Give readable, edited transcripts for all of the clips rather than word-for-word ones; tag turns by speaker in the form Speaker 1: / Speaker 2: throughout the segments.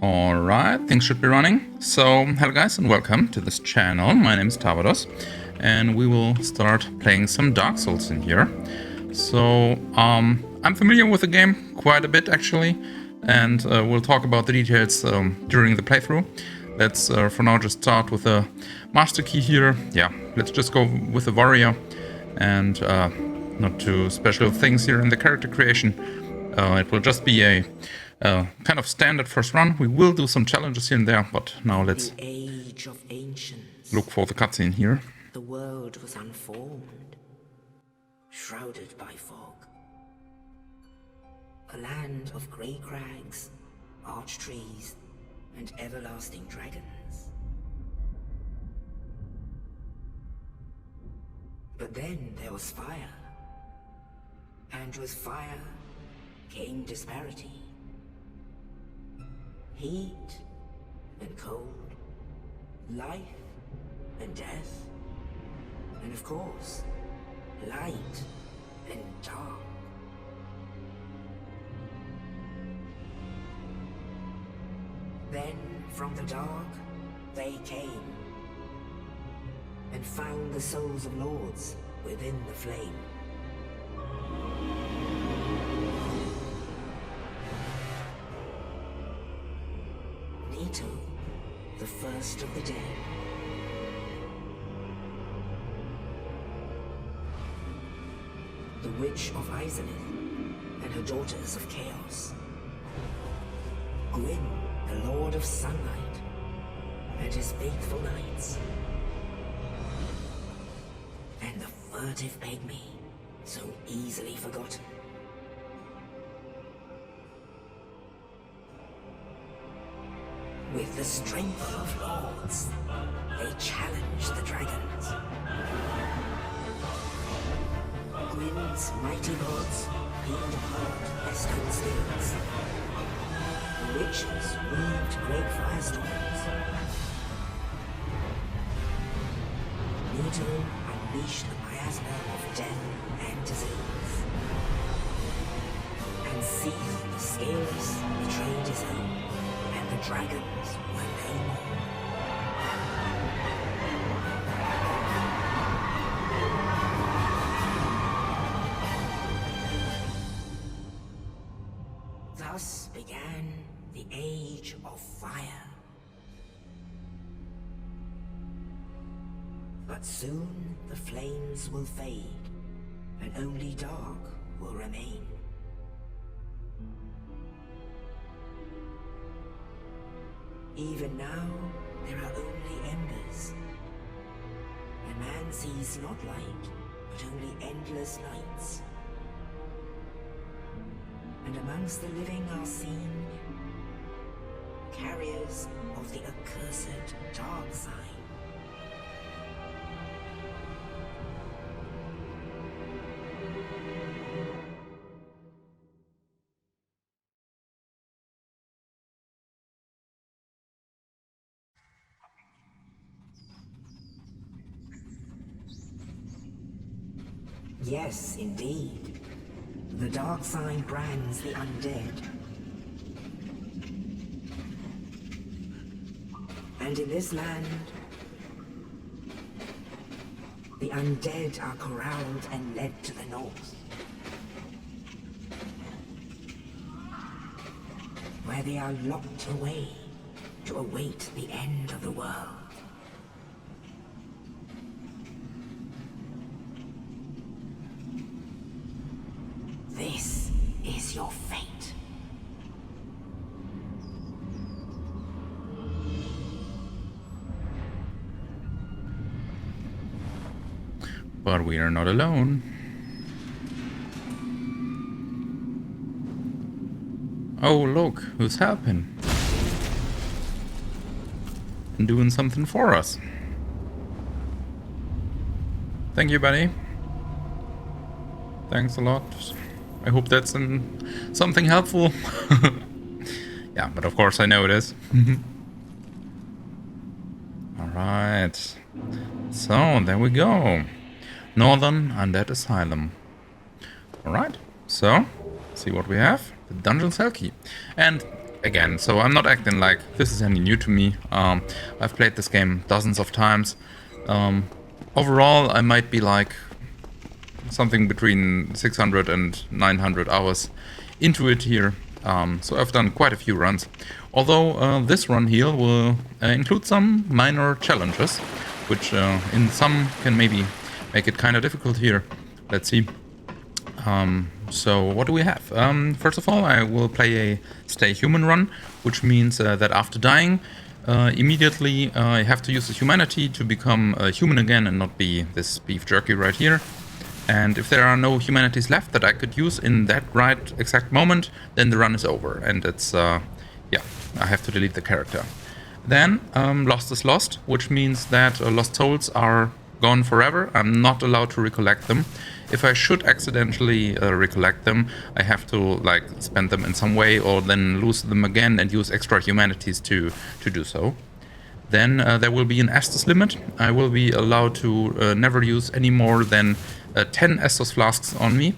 Speaker 1: Alright, things should be running. So, hello guys and welcome to this channel. My name is Tavados and we will start playing some Dark Souls in here. So, I'm familiar with the game quite a bit actually, and we'll talk about the details during the playthrough. Let's for now just start with a master key here. Yeah, let's just go with the warrior and not too special things here in the character creation. It will just be a kind of standard first run. We will do some challenges here and there, but now let's
Speaker 2: The age of ancients.
Speaker 1: look for the cutscene here.
Speaker 2: The world was unformed, shrouded by fog. A land of grey crags, arch trees, and everlasting dragons. But then there was fire. And with fire came disparity. Heat and cold, life and death, and of course, light and dark. Then, from the dark, they came, and found the souls of lords within the flame. Nito, the first of the dead. The Witch of Izalith and her daughters of Chaos. Gwyn, the Lord of Sunlight, and his faithful knights. And the furtive pygmy, so easily forgotten. With the strength of lords, they challenged the dragons. Gwyn's mighty lords peeled apart Estus Limit. The witches weaved great firestorms. Nito unleashed the miasma of death and disease. And Seath the Scaleless betrayed his own, and the dragons were no more. Thus began the Age of Fire. But soon the flames will fade, and only dark will remain. Even now, there are only embers, and man sees not light, but only endless nights. And amongst the living are seen carriers of the accursed dark sign. Yes, indeed. The dark sign brands the undead. And in this land, the undead are corralled and led to the north, where they are locked away to await the end of the world. This is your fate.
Speaker 1: But we are not alone. Oh look, who's helping? And doing something for us. Thank you, buddy. Thanks a lot. I hope that's something helpful. Yeah, but of course I know it is. Alright. So, there we go. Northern Undead Asylum. Alright, so, see what we have. The dungeon cell key. And again, so I'm not acting like this is any new to me. I've played this game dozens of times. Overall, I might be like something between 600 and 900 hours into it here. So I've done quite a few runs. Although this run here will include some minor challenges, which in some can maybe make it kind of difficult here. Let's see. So what do we have? First of all, I will play a stay human run, which means that after dying, immediately I have to use the humanity to become human again and not be this beef jerky right here. And if there are no humanities left that I could use in that right exact moment, then the run is over, and it's, yeah, I have to delete the character. Then, lost is lost, which means that lost souls are gone forever. I'm not allowed to recollect them. If I should accidentally recollect them, I have to like spend them in some way or then lose them again and use extra humanities to do so. Then there will be an Estus limit. I will be allowed to never use any more than 10 Estus flasks on me.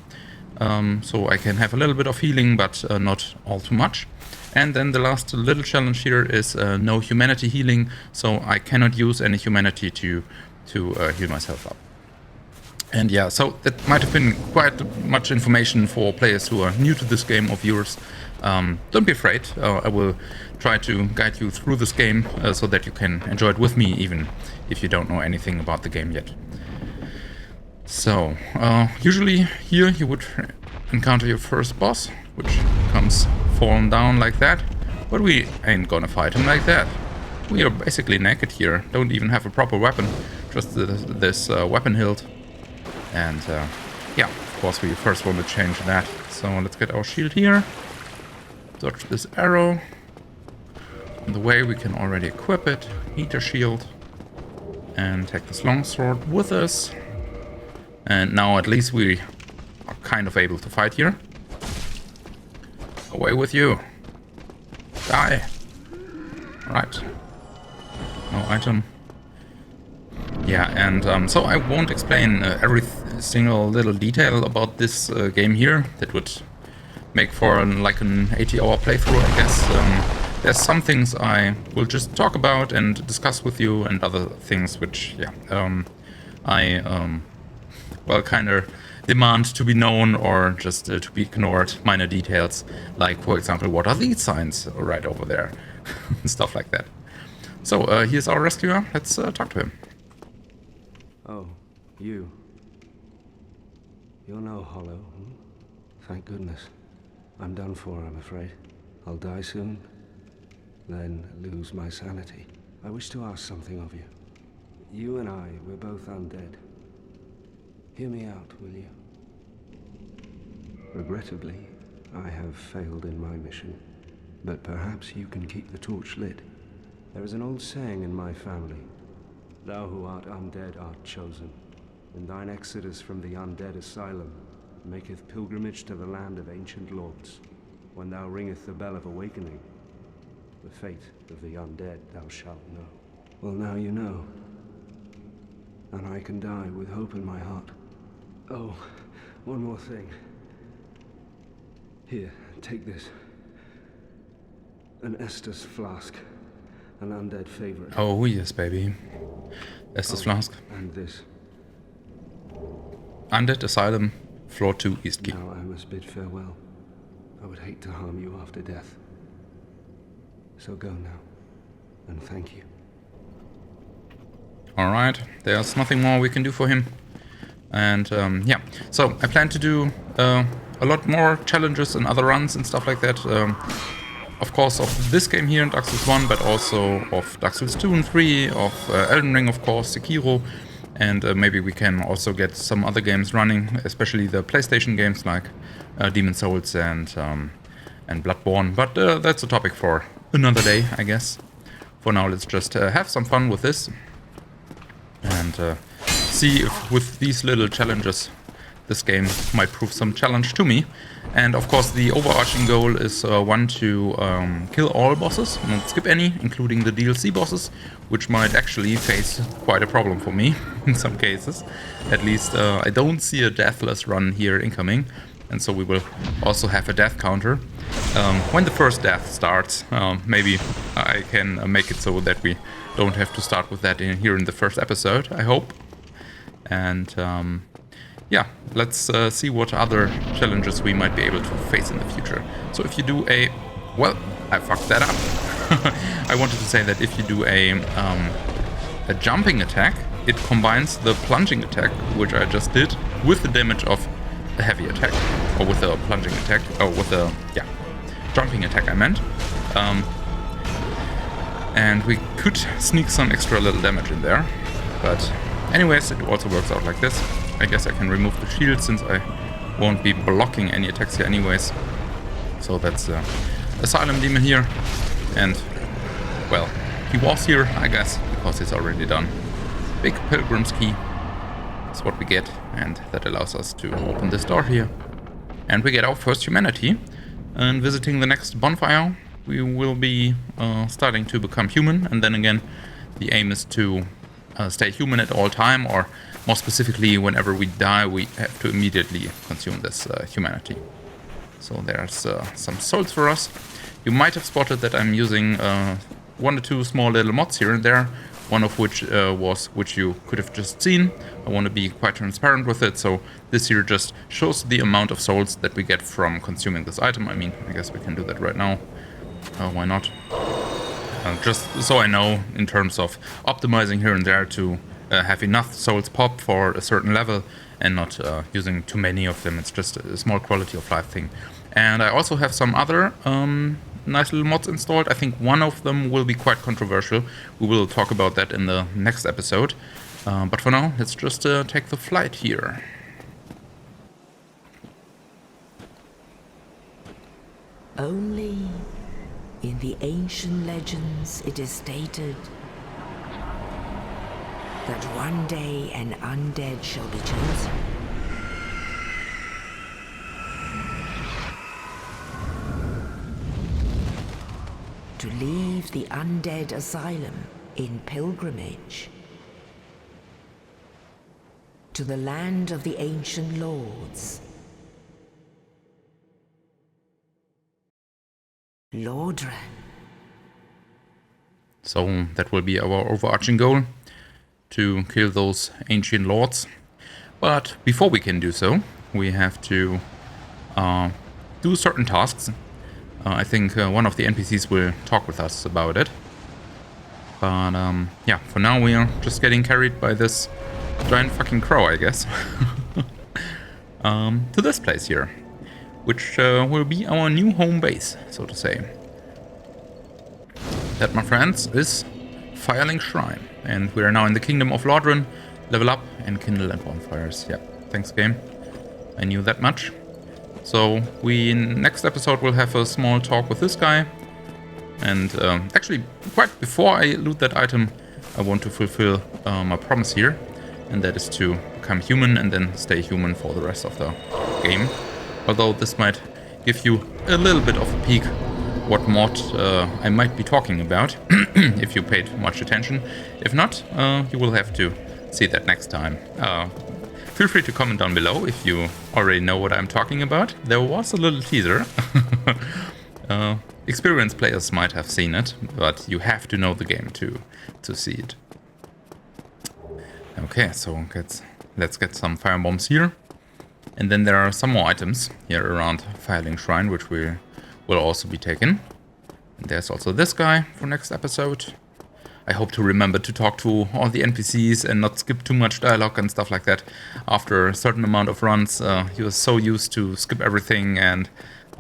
Speaker 1: So I can have a little bit of healing, but not all too much. And then the last little challenge here is no humanity healing, so I cannot use any humanity to heal myself up. And yeah, so that might have been quite much information for players who are new to this game or viewers. Don't be afraid, I will try to guide you through this game so that you can enjoy it with me, even if you don't know anything about the game yet. So, usually here you would encounter your first boss, which comes falling down like that, but we ain't gonna fight him like that. We are basically naked here, don't even have a proper weapon, just this weapon hilt. And yeah, of course we first want to change that. So let's get our shield here, dodge this arrow. On the way we can already equip it, heater shield, and take this longsword with us. And now at least we are kind of able to fight here. Away with you. Die. Right. No item. Yeah, and so I won't explain every single little detail about this game here. That would make for like an 80-hour playthrough, I guess. There's some things I will just talk about and discuss with you, and other things which, yeah, well, kind of demand to be known or just to be ignored. Minor details, like, for example, what are these signs right over there? Stuff like that. So, here's our rescuer. Let's talk to him.
Speaker 3: Oh, you. You're no hollow, hmm? Thank goodness. I'm done for, I'm afraid. I'll die soon, then lose my sanity. I wish to ask something of you. You and I, we're both undead. Hear me out, will you? Regrettably, I have failed in my mission, but perhaps you can keep the torch lit. There is an old saying in my family. Thou who art undead art chosen, and thine exodus from the undead asylum maketh pilgrimage to the land of ancient lords. When thou ringeth the bell of awakening, the fate of the undead thou shalt know. Well, now you know, and I can die with hope in my heart. Oh, one more thing. Here, take this. An Estus flask. An undead favorite.
Speaker 1: Oh yes, baby. Estus flask.
Speaker 3: And this.
Speaker 1: Undead Asylum, floor 2, East Key.
Speaker 3: Now I must bid farewell. I would hate to harm you after death. So go now, and thank you.
Speaker 1: Alright, there's nothing more we can do for him. And yeah, so I plan to do a lot more challenges and other runs and stuff like that. Of course, of this game here in Dark Souls 1, but also of Dark Souls 2 and 3, of Elden Ring, of course, Sekiro, and maybe we can also get some other games running, especially the PlayStation games like Demon's Souls and Bloodborne. But that's a topic for another day, I guess. For now, let's just have some fun with this and see if with these little challenges this game might prove some challenge to me. And of course the overarching goal is one to kill all bosses, not skip any, including the DLC bosses, which might actually face quite a problem for me in some cases. At least I don't see a deathless run here incoming, and so we will also have a death counter. When the first death starts, maybe I can make it so that we don't have to start with that here in the first episode, I hope. And yeah, let's see what other challenges we might be able to face in the future. So if you do a... Well, I fucked that up. I wanted to say that if you do a jumping attack, it combines the plunging attack, which I just did, with the damage of a heavy attack. Or with a plunging attack. Or with a... yeah, jumping attack I meant. And we could sneak some extra little damage in there. But anyways, it also works out like this. I guess I can remove the shield since I won't be blocking any attacks here anyways. So that's Asylum Demon here. And, well, he was here, I guess, because he's already done. Big Pilgrim's Key. That's what we get. And that allows us to open this door here. And we get our first humanity. And visiting the next bonfire, we will be starting to become human. And then again, the aim is to stay human at all time, or more specifically, whenever we die, we have to immediately consume this humanity. So there's some souls for us. You might have spotted that I'm using 1 or 2 small little mods here and there, one of which which you could have just seen. I want to be quite transparent with it, so this here just shows the amount of souls that we get from consuming this item. I mean, I guess we can do that right now. Why not? Just so I know, in terms of optimizing here and there to have enough souls pop for a certain level and not using too many of them. It's just a small quality of life thing. And I also have some other nice little mods installed. I think one of them will be quite controversial. We will talk about that in the next episode. But for now, let's just take the flight here.
Speaker 2: Only in the ancient legends it is stated that one day an undead shall be chosen. To leave the undead asylum in pilgrimage to the land of the ancient lords. Lordran.
Speaker 1: So that will be our overarching goal, to kill those ancient lords. But before we can do so, we have to do certain tasks. I think one of the NPCs will talk with us about it. But yeah, for now we are just getting carried by this giant fucking crow, I guess. To this place here, which will be our new home base, so to say. That, my friends, is Firelink Shrine. And we are now in the Kingdom of Lordran. Level up and kindle and bonfires. Yeah, thanks game. I knew that much. So we, next episode, will have a small talk with this guy. And actually, quite before I loot that item, I want to fulfill my promise here. And that is to become human and then stay human for the rest of the game. Although this might give you a little bit of a peek what mod I might be talking about, if you paid much attention. If not, you will have to see that next time. Feel free to comment down below if you already know what I'm talking about. There was a little teaser. Experienced players might have seen it, but you have to know the game to see it. Okay, so let's get some firebombs here. And then there are some more items here around Firelink Shrine, which we will also be taken. And there's also this guy for next episode. I hope to remember to talk to all the NPCs and not skip too much dialogue and stuff like that. After a certain amount of runs, you are so used to skip everything and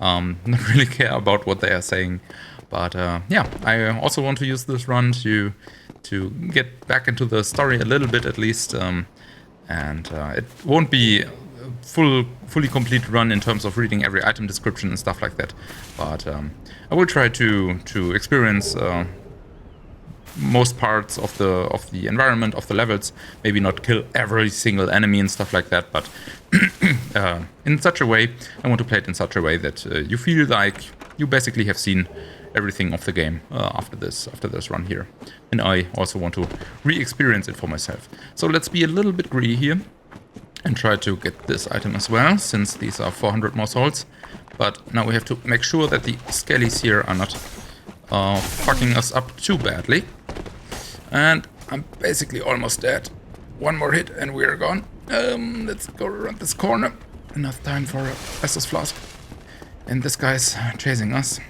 Speaker 1: not really care about what they are saying. But yeah, I also want to use this run to get back into the story a little bit at least. And it won't be fully complete run in terms of reading every item description and stuff like that, but I will try to experience most parts of the environment, of the levels. Maybe not kill every single enemy and stuff like that, but in such a way, I want to play it in such a way that you feel like you basically have seen everything of the game after this run here. And I also want to re-experience it for myself. So let's be a little bit greedy here. and try to get this item as well, since these are 400 more souls. But now we have to make sure that the skellies here are not fucking us up too badly. And I'm basically almost dead. One more hit and we're gone. Let's go around this corner. Enough time for a Estus flask. And this guy's chasing us.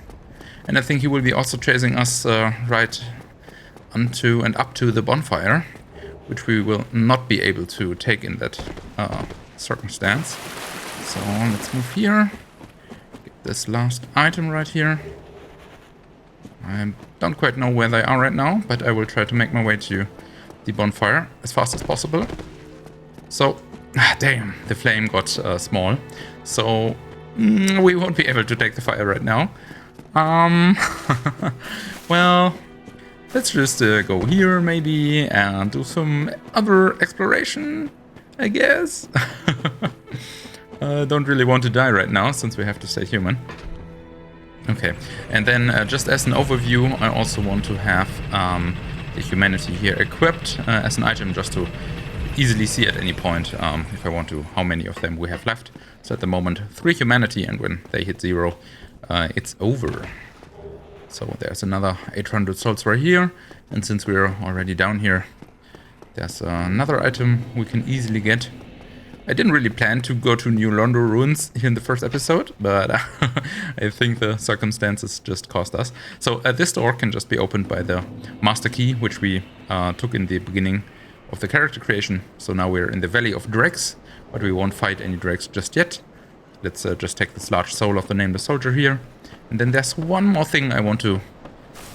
Speaker 1: And I think he will be also chasing us right onto and up to the bonfire, which we will not be able to take in that circumstance. So let's move here. Get this last item right here. I don't quite know where they are right now, but I will try to make my way to the bonfire as fast as possible. So, damn, the flame got small. So, we won't be able to take the fire right now. Well, let's just go here maybe and do some other exploration, I guess. Don't really want to die right now since we have to stay human. Okay, and then just as an overview, I also want to have the humanity here equipped as an item just to easily see at any point if I want to how many of them we have left. So at the moment 3 humanity, and when they hit 0 it's over. So there's another 800 souls right here, and since we're already down here, there's another item we can easily get. I didn't really plan to go to New Londo ruins here in the first episode, but I think the circumstances just caused us. So this door can just be opened by the master key, which we took in the beginning of the character creation. So now we're in the Valley of Dregs, but we won't fight any dregs just yet. Let's just take this large soul of the Nameless Soldier here. And then there's one more thing I want to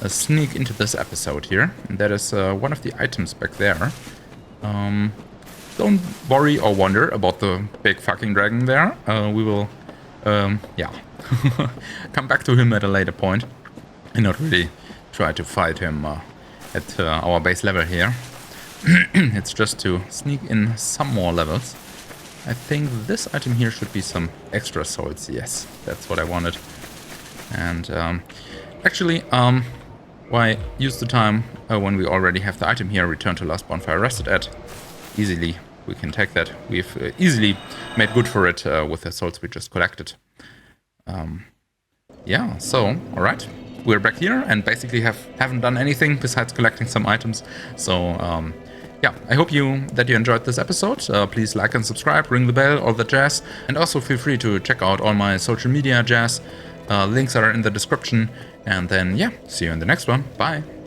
Speaker 1: sneak into this episode here, and that is one of the items back there. Don't worry or wonder about the big fucking dragon there. We will, yeah, come back to him at a later point and not really try to fight him at our base level here. It's just to sneak in some more levels. I think this item here should be some extra souls. Yes, that's what I wanted. And actually, why use the time when we already have the item here, return to last bonfire rested at? Easily, we can take that. We've easily made good for it with the souls we just collected. Yeah, so, alright. We're back here and basically haven't done anything besides collecting some items. So, yeah, I hope that you enjoyed this episode. Please like and subscribe, ring the bell, all the jazz. And also feel free to check out all my social media jazz. Links are in the description. And then, yeah, see you in the next one. Bye.